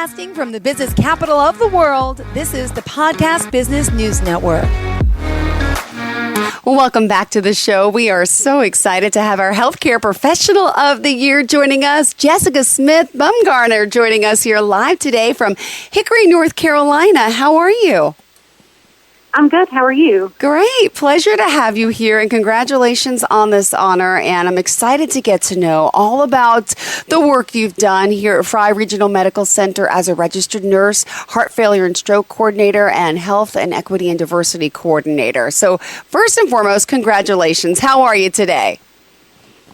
Broadcasting from the business capital of the world, this is the Podcast Business News Network. Well, welcome back to the show. We are so excited to have our Healthcare Professional of the Year joining us, Jessica Smith Bumgarner, joining us here live today from Hickory, North Carolina. How are you? I'm good. How are you? Great. Pleasure to have you here, and congratulations on this honor. And I'm excited to get to know all about the work you've done here at Fry Regional Medical Center as a registered nurse, heart failure and stroke coordinator, and health and equity and diversity coordinator. So first and foremost, congratulations. How are you today?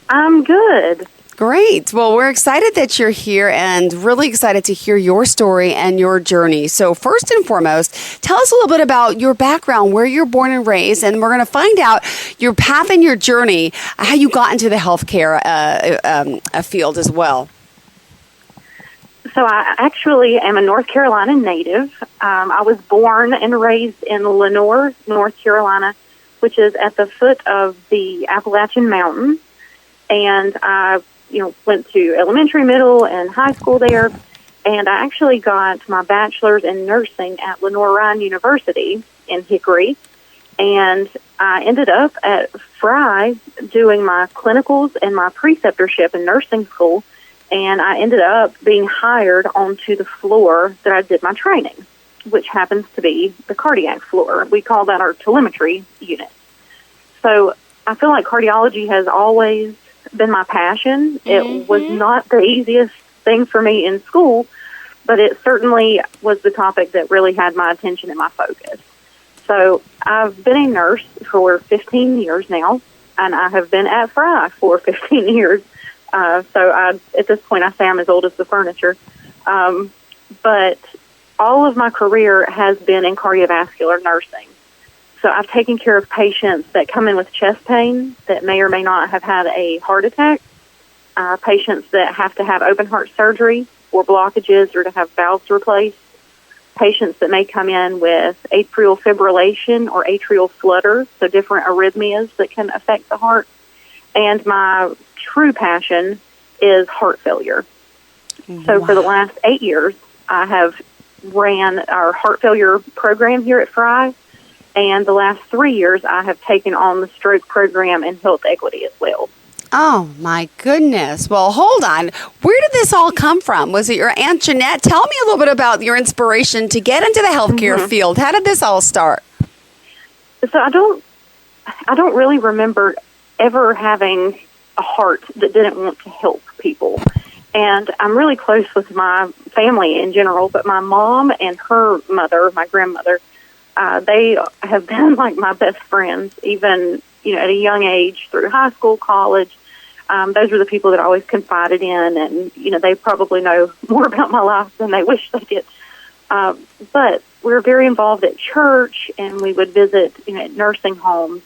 I'm good. Great. Well, we're excited that you're here and really excited to hear your story and your journey. So first and foremost, tell us a little bit about your background, where you're born and raised, and we're going to find out your path and your journey, how you got into the healthcare field as well. So I actually am a North Carolina native. I was born and raised in Lenoir, North Carolina, which is at the foot of the Appalachian Mountains. And I went to elementary, middle, and high school there, and I actually got my bachelor's in nursing at Lenoir University in Hickory, and I ended up at Fry doing my clinicals and my preceptorship in nursing school, and I ended up being hired onto the floor that I did my training, which happens to be the cardiac floor. We call that our telemetry unit. So I feel like cardiology has always been my passion. It was not the easiest thing for me in school, but it certainly was the topic that really had my attention and my focus. So I've been a nurse for 15 years now, and I have been at Fry for 15 years. At this point, I say I'm as old as the furniture. But all of my career has been in cardiovascular nursing. So I've taken care of patients that come in with chest pain that may or may not have had a heart attack, patients that have to have open heart surgery or blockages or to have valves replaced, patients that may come in with atrial fibrillation or atrial flutter, so different arrhythmias that can affect the heart. And my true passion is heart failure. Wow. So for the last 8 years, I have ran our heart failure program here at Fry. And the last 3 years, I have taken on the stroke program and health equity as well. Oh, my goodness. Well, hold on. Where did this all come from? Was it your Aunt Jeanette? Tell me a little bit about your inspiration to get into the healthcare field. How did this all start? So I don't really remember ever having a heart that didn't want to help people. And I'm really close with my family in general, but my mom and her mother, my grandmother, they have been like my best friends, even, at a young age through high school, college. Those were the people that I always confided in, and, they probably know more about my life than they wish they did. But we were very involved at church, and we would visit, at nursing homes.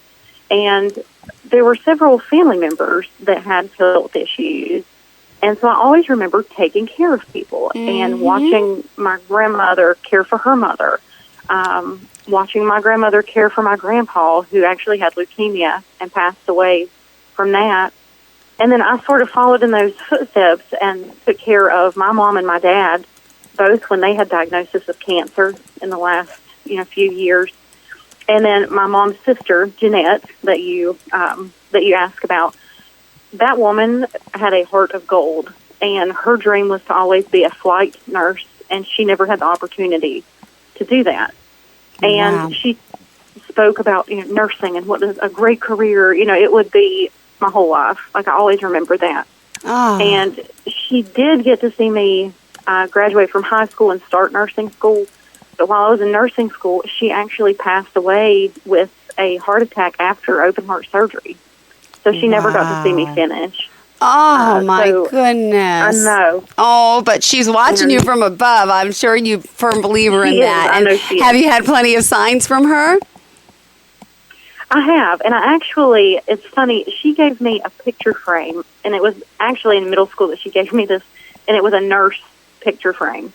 And there were several family members that had health issues. And so I always remember taking care of people and watching my grandmother care for her mother. Watching my grandmother care for my grandpa, who actually had leukemia and passed away from that. And then I sort of followed in those footsteps and took care of my mom and my dad, both when they had diagnosis of cancer in the last, few years. And then my mom's sister, Jeanette, that you asked about, that woman had a heart of gold, and her dream was to always be a flight nurse, and she never had the opportunity to do that. And she spoke about nursing and what is a great career. It would be my whole life. Like, I always remember that. Oh. And she did get to see me graduate from high school and start nursing school. But while I was in nursing school, she actually passed away with a heart attack after open heart surgery. So she never got to see me finish. Oh, my goodness. I know. Oh, but she's watching you from above. I'm sure you're a firm believer in that. I know she is. Have you had plenty of signs from her? I have. And I actually, it's funny, she gave me a picture frame, and it was actually in middle school that she gave me this, and it was a nurse picture frame.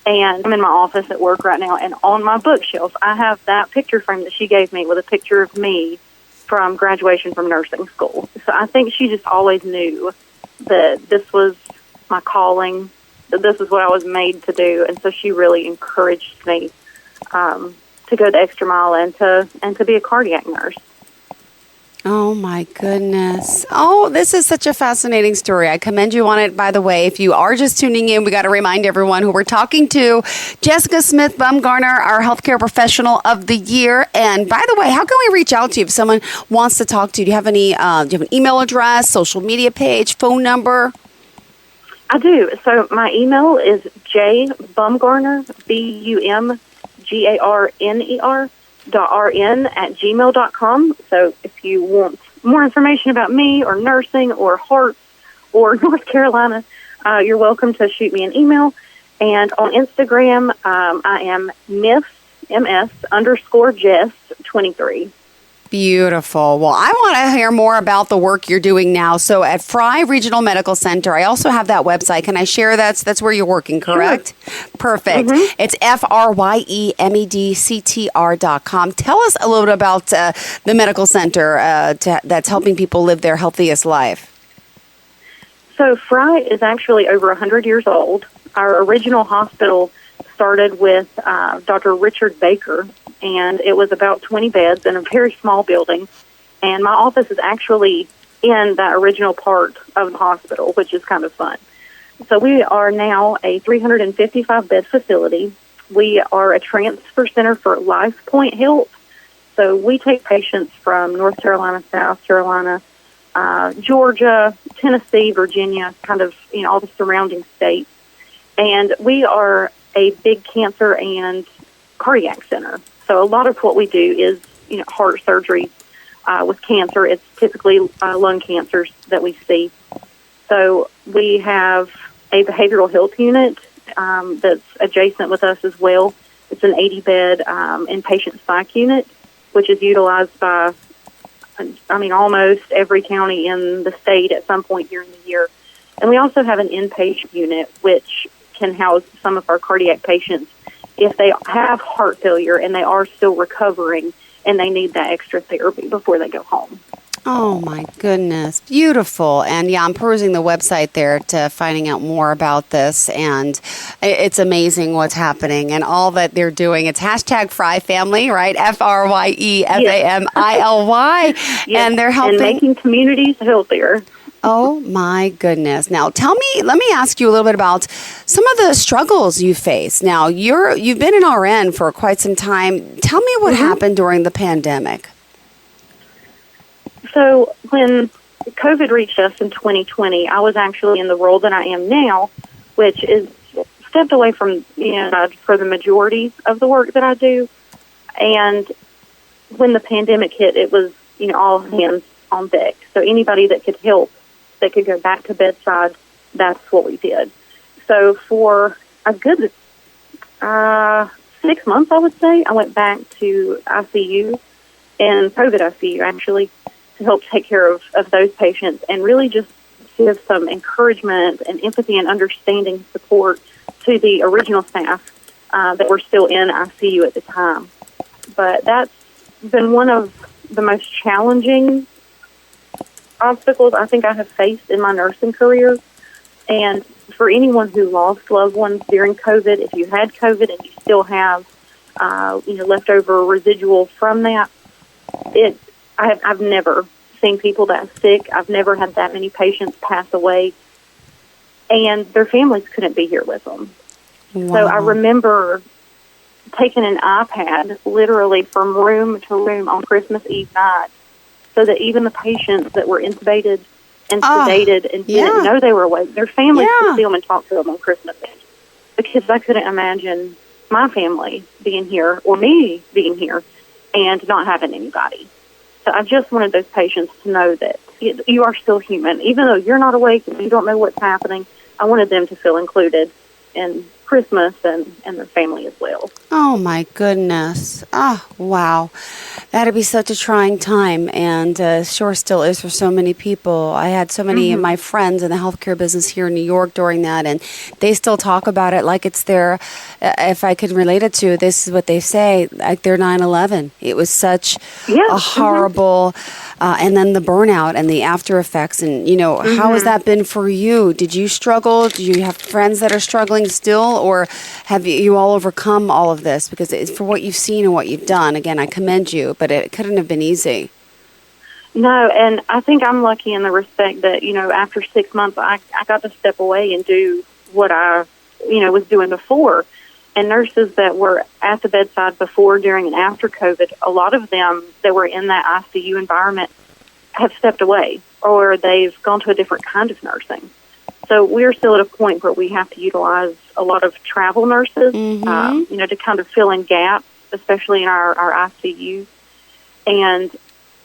And I'm in my office at work right now, and on my bookshelf, I have that picture frame that she gave me with a picture of me from graduation from nursing school. So I think she just always knew that this was my calling that this is what I was made to do. And so she really encouraged me to go the extra mile and to be a cardiac nurse. Oh, my goodness. Oh, this is such a fascinating story. I commend you on it, by the way. If you are just tuning in, we got to remind everyone who we're talking to, Jessica Smith Bumgarner, our healthcare professional of the year. And by the way, how can we reach out to you if someone wants to talk to you? Do you have any? Do you have an email address, social media page, phone number? I do. So my email is jbumgarner, BUMGARNER, .rn@gmail.com. So if you want more information about me or nursing or hearts or North Carolina, you're welcome to shoot me an email. And on Instagram, I am MS_Jess23. Beautiful. Well, I want to hear more about the work you're doing now. So at Fry Regional Medical Center, I also have that website. Can I share that's where you're working, correct? Sure. Perfect. Mm-hmm. It's FRYEMEDCTR.com. Tell us a little bit about the medical center that's helping people live their healthiest life. So Fry is actually over 100 years old. Our original hospital started with Dr. Richard Baker, and it was about 20 beds in a very small building. And my office is actually in that original part of the hospital, which is kind of fun. So we are now a 355-bed facility. We are a transfer center for Life Point Health. So we take patients from North Carolina, South Carolina, Georgia, Tennessee, Virginia, kind of, all the surrounding states. And we are a big cancer and cardiac center. So a lot of what we do is, heart surgery with cancer. It's typically lung cancers that we see. So we have a behavioral health unit that's adjacent with us as well. It's an 80-bed inpatient psych unit, which is utilized by, almost every county in the state at some point during the year. And we also have an inpatient unit, which can house some of our cardiac patients if they have heart failure and they are still recovering and they need that extra therapy before they go home. Oh, my goodness. Beautiful. And I'm perusing the website there to finding out more about this. And it's amazing what's happening and all that they're doing. It's hashtag Fry Family, right? FRYEFAMILY. Yes. And they're helping. And making communities healthier. Oh, my goodness. Now, let me ask you a little bit about some of the struggles you face. Now, you've been an RN for quite some time. Tell me what happened during the pandemic. So when COVID reached us in 2020, I was actually in the role that I am now, which is stepped away from, for the majority of the work that I do. And when the pandemic hit, it was, all hands on deck. So anybody that could help, that could go back to bedside, that's what we did. So for a good 6 months, I would say, I went back to ICU, and COVID ICU, actually, to help take care of those patients and really just give some encouragement and empathy and understanding support to the original staff that were still in ICU at the time. But that's been one of the most challenging obstacles I think I have faced in my nursing career. And for anyone who lost loved ones during COVID, if you had COVID and you still have, leftover residual from that, I've never seen people that sick. I've never had that many patients pass away, and their families couldn't be here with them. Wow. So I remember taking an iPad literally from room to room on Christmas Eve night, so that even the patients that were intubated and sedated and didn't know they were awake, their families could see them and talk to them on Christmas Eve. Because I couldn't imagine my family being here or me being here and not having anybody. So I just wanted those patients to know that you are still human. Even though you're not awake and you don't know what's happening, I wanted them to feel included in Christmas and their family as well. Oh, my goodness. Oh, wow. That'd be such a trying time, and sure still is for so many people. I had so many of my friends in the healthcare business here in New York during that, and they still talk about it like it's their, if I could relate it to, this is what they say, like their 9/11. It was such a horrible, and then the burnout and the after effects, and, how has that been for you? Did you struggle? Do you have friends that are struggling still, or have you all overcome all of this? Because it's for what you've seen and what you've done, again, I commend you, but it couldn't have been easy. No, and I think I'm lucky in the respect that, after 6 months, I got to step away and do what I, was doing before. And nurses that were at the bedside before, during, and after COVID, a lot of them that were in that ICU environment have stepped away, or they've gone to a different kind of nursing. So we're still at a point where we have to utilize a lot of travel nurses, to kind of fill in gaps, especially in our ICU. And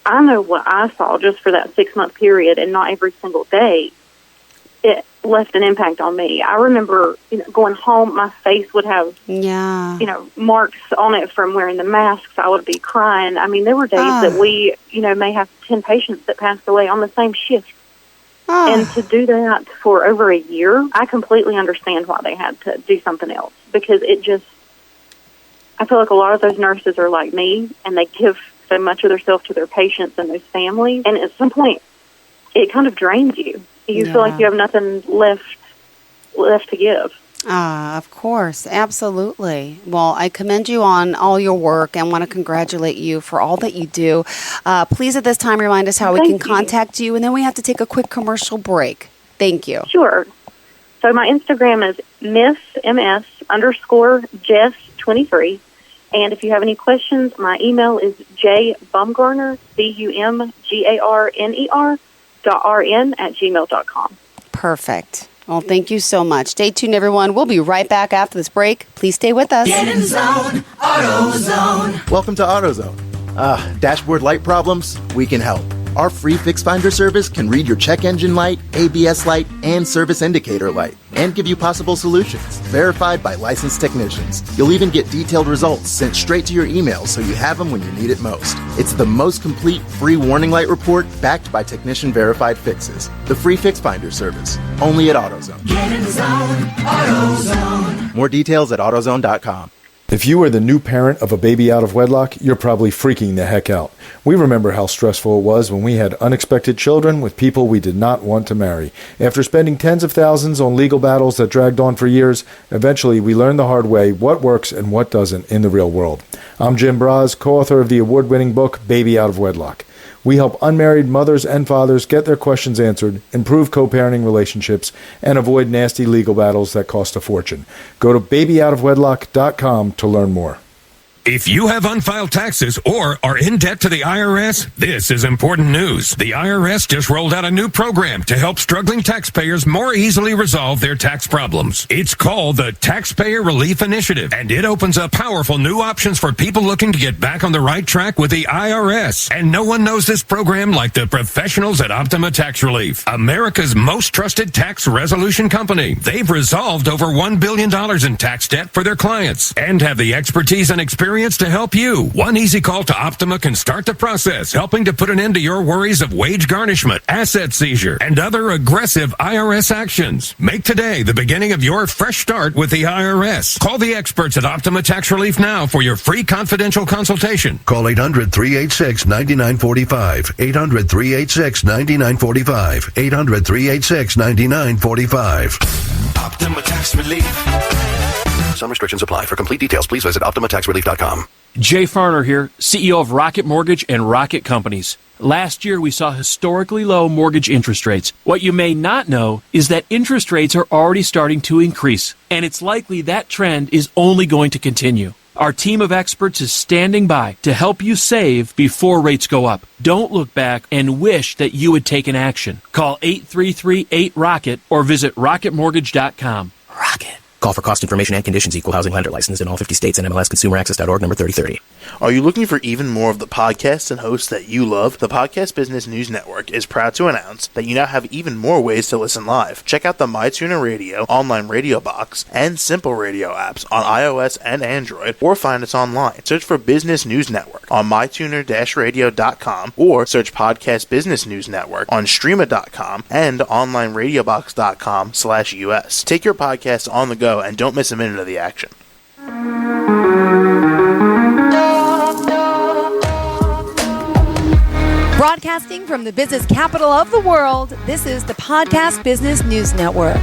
I know what I saw just for that 6-month period, and not every single day, it left an impact on me. I remember going home, my face would have, marks on it from wearing the masks. I would be crying. I mean, there were days that we, may have 10 patients that passed away on the same shift. And to do that for over a year, I completely understand why they had to do something else, because I feel like a lot of those nurses are like me, and they give so much of themselves to their patients and those families, and at some point, it kind of drains you. You feel like you have nothing left to give. Of course. Absolutely. Well, I commend you on all your work and want to congratulate you for all that you do. Please at this time remind us how we can contact you, and then we have to take a quick commercial break. Thank you. Sure. So my Instagram is Miss_Jess23. And if you have any questions, my email is jbumgarner, BUMGARNER.RN@gmail.com. Perfect. Well, thank you so much. Stay tuned, everyone. We'll be right back after this break. Please stay with us. Get in zone, AutoZone. Welcome to AutoZone. Dashboard light problems? We can help. Our free Fix Finder service can read your check engine light, ABS light, and service indicator light, and give you possible solutions, verified by licensed technicians. You'll even get detailed results sent straight to your email so you have them when you need it most. It's the most complete free warning light report backed by technician-verified fixes. The free Fix Finder service, only at AutoZone. Get in zone, AutoZone. More details at AutoZone.com. If you are the new parent of a baby out of wedlock, you're probably freaking the heck out. We remember how stressful it was when we had unexpected children with people we did not want to marry. After spending tens of thousands on legal battles that dragged on for years, eventually we learned the hard way what works and what doesn't in the real world. I'm Jim Braz, co-author of the award-winning book, Baby Out of Wedlock. We help unmarried mothers and fathers get their questions answered, improve co-parenting relationships, and avoid nasty legal battles that cost a fortune. Go to babyoutofwedlock.com to learn more. If you have unfiled taxes or are in debt to the IRS, this is important news. The IRS just rolled out a new program to help struggling taxpayers more easily resolve their tax problems. It's called the Taxpayer Relief Initiative, and it opens up powerful new options for people looking to get back on the right track with the IRS. And no one knows this program like the professionals at Optima Tax Relief, America's most trusted tax resolution company. They've resolved over $1 billion in tax debt for their clients and have the expertise and experience to help you. One easy call to Optima can start the process, helping to put an end to your worries of wage garnishment, asset seizure, and other aggressive IRS actions. Make today the beginning of your fresh start with the IRS. Call the experts at Optima Tax Relief now for your free confidential consultation. Call 800-386-9945. 800-386-9945. 800-386-9945. Optima Tax Relief. Some restrictions apply. For complete details, please visit OptimaTaxRelief.com. Jay Farner here, CEO of Rocket Mortgage and Rocket Companies. Last year, we saw historically low mortgage interest rates. What you may not know is that interest rates are already starting to increase, and it's likely that trend is only going to continue. Our team of experts is standing by to help you save before rates go up. Don't look back and wish that you had taken action. Call 833-8ROCKET or visit rocketmortgage.com. Rocket. Call for cost information and conditions. Equal housing lender licensed in all 50 states and MLSConsumerAccess.org number 3030. Are you looking for even more of the podcasts and hosts that you love? The Podcast Business News Network is proud to announce that you now have even more ways to listen live. Check out the mytuner-radio, online radio box, and simpleradio apps on iOS and Android, or find us online. Search for Business News Network on mytuner-radio.com, or search Podcast Business News Network on streama.com and onlineradiobox.com/US. Take your podcast on the go and don't miss a minute of the action. Broadcasting from the business capital of the world, this is the Podcast Business News Network.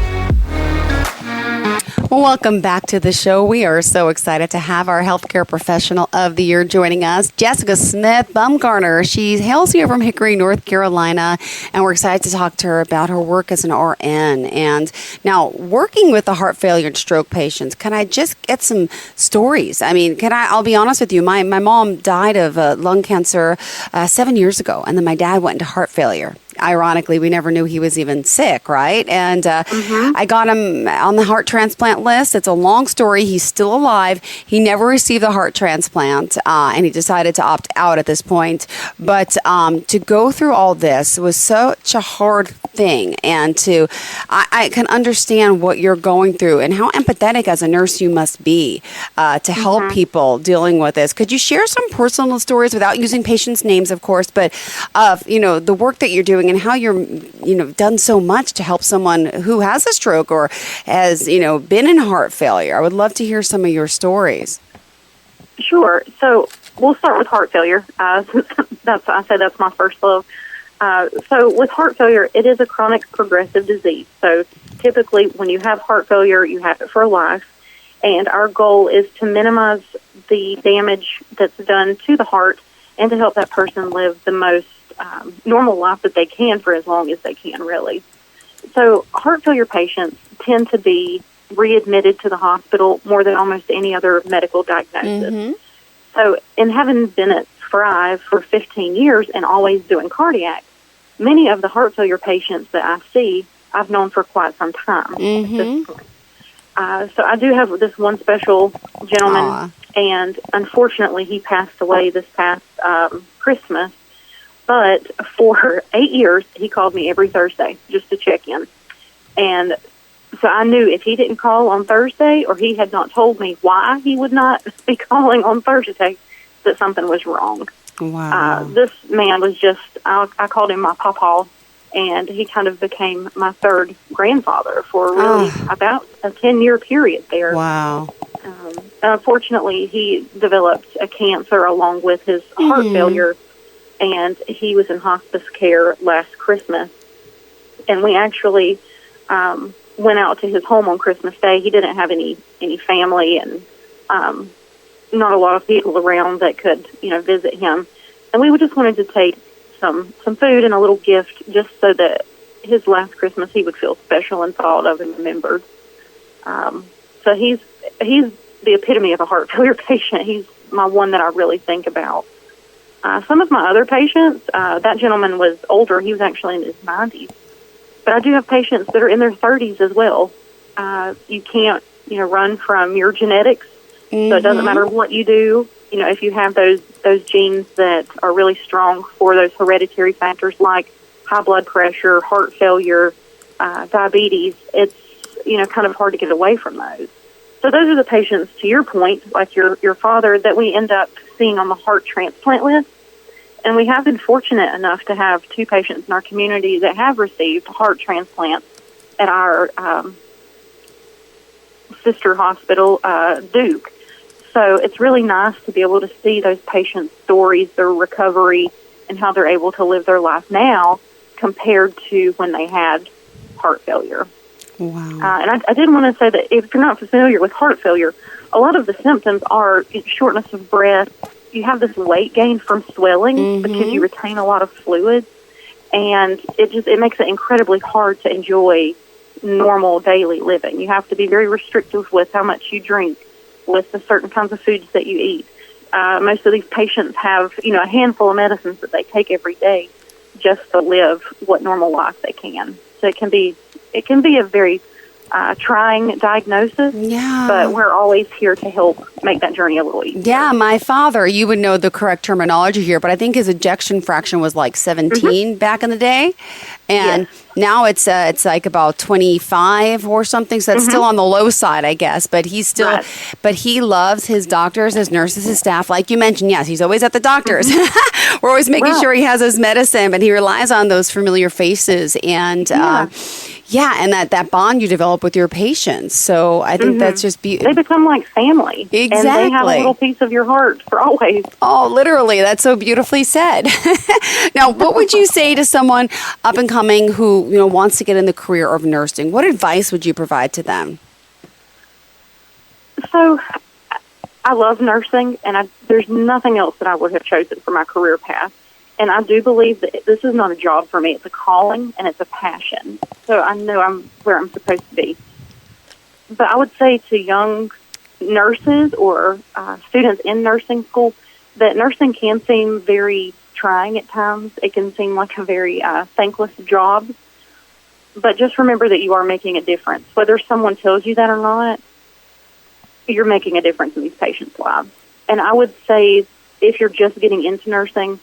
Welcome back to the show. We are so excited to have our healthcare professional of the year joining us, Jessica Smith Bumgarner. She hails here from Hickory, North Carolina, and we're excited to talk to her about her work as an RN. And now, working with the heart failure and stroke patients, can I just get some stories? I mean, I'll be honest with you, my mom died of lung cancer 7 years ago, and then my dad went into heart failure. Ironically, we never knew he was even sick, right? And I got him on the heart transplant list. It's a long story. He's still alive. He never received the heart transplant, and he decided to opt out at this point. But to go through all this was such a hard thing. And I can understand what you're going through and how empathetic as a nurse you must be to help people dealing with this. Could you share some personal stories without using patients' names, of course, but of, the work that you're doing and how you're, done so much to help someone who has a stroke or has, been in heart failure? I would love to hear some of your stories. Sure. So we'll start with heart failure. I say that's my first love. So with heart failure, it is a chronic progressive disease. So typically when you have heart failure, you have it for life. And our goal is to minimize the damage that's done to the heart and to help that person live the most normal life that they can for as long as they can, really. So heart failure patients tend to be readmitted to the hospital more than almost any other medical diagnosis. So in having been at Thrive for 15 years and always doing cardiac, many of the heart failure patients that I see, I've known for quite some time at this point. So I do have this one special gentleman, and unfortunately he passed away this past Christmas. But for 8 years, he called me every Thursday just to check in. And so I knew if he didn't call on Thursday or he had not told me why he would not be calling on Thursday, that something was wrong. Wow. This man was just, I called him my pawpaw, and he kind of became my third grandfather for really about a 10-year period there. Wow. Unfortunately, he developed a cancer along with his heart failure, and he was in hospice care last Christmas. And we actually went out to his home on Christmas Day. He didn't have any family and not a lot of people around that could, visit him. And we just wanted to take some food and a little gift just so that his last Christmas he would feel special and thought of and remembered. So he's the epitome of a heart failure patient. He's my one that I really think about. Some of my other patients, that gentleman was older. He was actually in his 90s. But I do have patients that are in their 30s as well. You can't, run from your genetics. So it doesn't matter what you do. If you have those genes that are really strong for those hereditary factors like high blood pressure, heart failure, diabetes, it's, kind of hard to get away from those. So those are the patients, to your point, like your father, that we end up seeing on the heart transplant list. And we have been fortunate enough to have 2 patients in our community that have received heart transplants at our sister hospital, Duke. So it's really nice to be able to see those patients' stories, their recovery, and how they're able to live their life now compared to when they had heart failure. Wow. And I did want to say that if you're not familiar with heart failure, a lot of the symptoms are shortness of breath. You have this weight gain from swelling because you retain a lot of fluids, and it makes it incredibly hard to enjoy normal daily living. You have to be very restrictive with how much you drink, with the certain kinds of foods that you eat. Most of these patients have, a handful of medicines that they take every day just to live what normal life they can. So it can be a very trying diagnosis. Yeah. But we're always here to help make that journey a little easier. Yeah, my father, you would know the correct terminology here, but I think his ejection fraction was like 17 back in the day. And now it's like about 25 or something. So that's still on the low side, I guess. But he's still, but he loves his doctors, his nurses, his staff. Like you mentioned, yes, he's always at the doctor's. We're always making sure he has his medicine, but he relies on those familiar faces. And and that bond you develop with your patients. So I think that's just They become like family. Exactly. And they have a little piece of your heart for always. Oh, literally. That's so beautifully said. Now, what would you say to someone up and coming who, wants to get in the career of nursing? What advice would you provide to them? So I love nursing, and there's nothing else that I would have chosen for my career path. And I do believe that this is not a job for me. It's a calling, and it's a passion. So I know I'm where I'm supposed to be. But I would say to young nurses or students in nursing school that nursing can seem very trying at times. It can seem like a very thankless job. But just remember that you are making a difference. Whether someone tells you that or not, you're making a difference in these patients' lives. And I would say if you're just getting into nursing,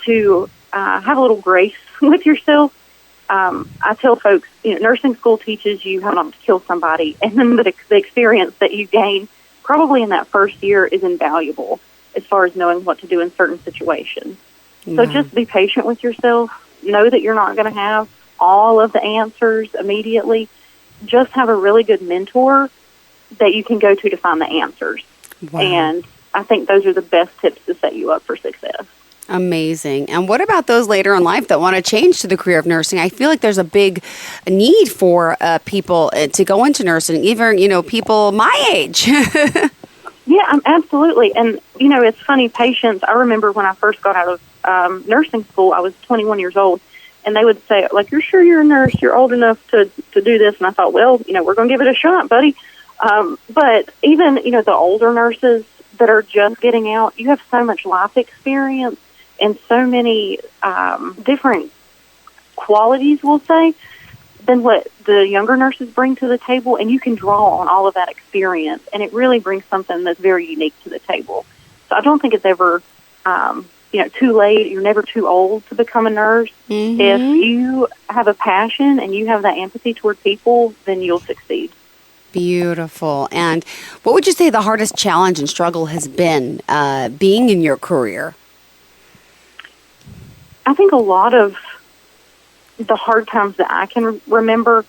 to have a little grace with yourself. I tell folks, nursing school teaches you how not to kill somebody, and then the experience that you gain probably in that first year is invaluable as far as knowing what to do in certain situations. So just be patient with yourself. Know that you're not going to have all of the answers immediately. Just have a really good mentor that you can go to find the answers. Wow. And I think those are the best tips to set you up for success. Amazing. And what about those later in life that want to change to the career of nursing? I feel like there's a big need for people to go into nursing, even, people my age. Yeah, absolutely. And, it's funny, patients, I remember when I first got out of nursing school, I was 21 years old, and they would say, like, you're sure you're a nurse? You're old enough to do this? And I thought, well, we're going to give it a shot, buddy. But even, the older nurses that are just getting out, you have so much life experience and so many different qualities, we'll say, than what the younger nurses bring to the table, and you can draw on all of that experience, and it really brings something that's very unique to the table. So I don't think it's ever, too late. You're never too old to become a nurse. Mm-hmm. If you have a passion and you have that empathy toward people, then you'll succeed. Beautiful. And what would you say the hardest challenge and struggle has been being in your career? I think a lot of the hard times that I can remember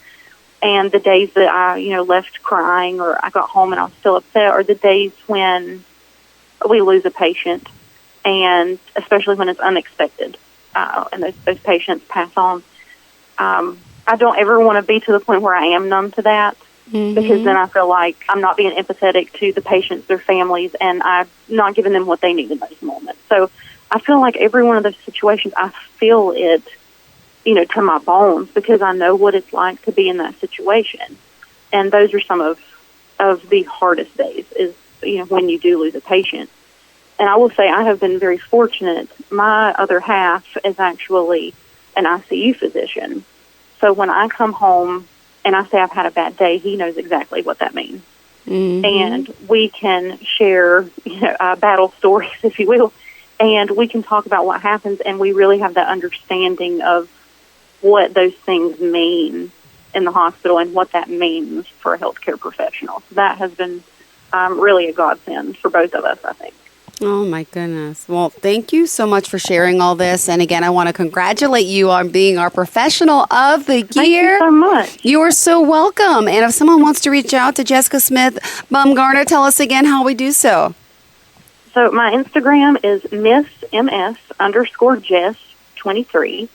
and the days that I, left crying or I got home and I was still upset are the days when we lose a patient, and especially when it's unexpected and those patients pass on. I don't ever want to be to the point where I am numb to that. Mm-hmm. Because then I feel like I'm not being empathetic to the patients, their families, and I'm not giving them what they need in those moments. So I feel like every one of those situations, I feel it, to my bones, because I know what it's like to be in that situation. And those are some of the hardest days is, when you do lose a patient. And I will say I have been very fortunate. My other half is actually an ICU physician. So when I come home and I say I've had a bad day, he knows exactly what that means. Mm-hmm. And we can share, battle stories, if you will, and we can talk about what happens, and we really have that understanding of what those things mean in the hospital and what that means for a healthcare professional. So that has been really a godsend for both of us, I think. Oh, my goodness. Well, thank you so much for sharing all this. And again, I want to congratulate you on being our professional of the year. Thank you so much. You are so welcome. And if someone wants to reach out to Jessica Smith Bumgarner, tell us again how we do so. So my Instagram is miss_Jess23.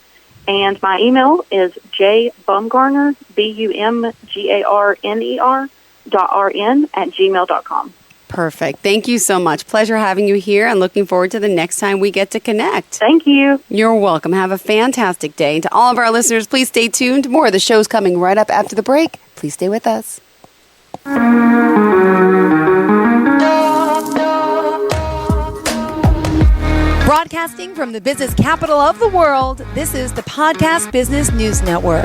And my email is jbumgarner, BUMGARNER.RN@gmail.com. Perfect. Thank you so much. Pleasure having you here and looking forward to the next time we get to connect. Thank you. You're welcome. Have a fantastic day. And to all of our listeners, please stay tuned. More of the show's coming right up after the break. Please stay with us. Broadcasting from the business capital of the world, this is the Podcast Business News Network.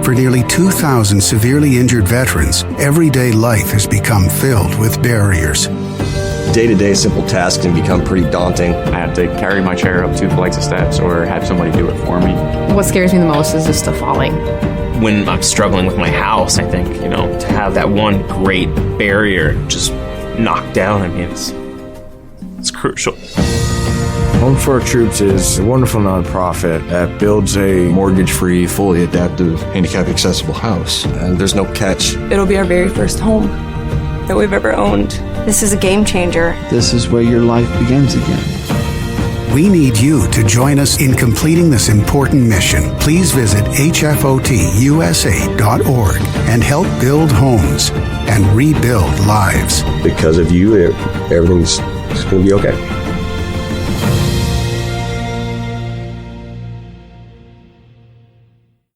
For nearly 2,000 severely injured veterans, everyday life has become filled with barriers. Day-to-day simple tasks can become pretty daunting. I have to carry my chair up 2 flights of steps or have somebody do it for me. What scares me the most is just the falling. When I'm struggling with my house, I think, to have that one great barrier just knocked down, it's crucial. Home for Our Troops is a wonderful nonprofit that builds a mortgage-free, fully adaptive, handicap-accessible house. And there's no catch. It'll be our very first home that we've ever owned. This is a game changer. This is where your life begins again. We need you to join us in completing this important mission. Please visit hfotusa.org and help build homes and rebuild lives. Because of you, everything's going to be okay.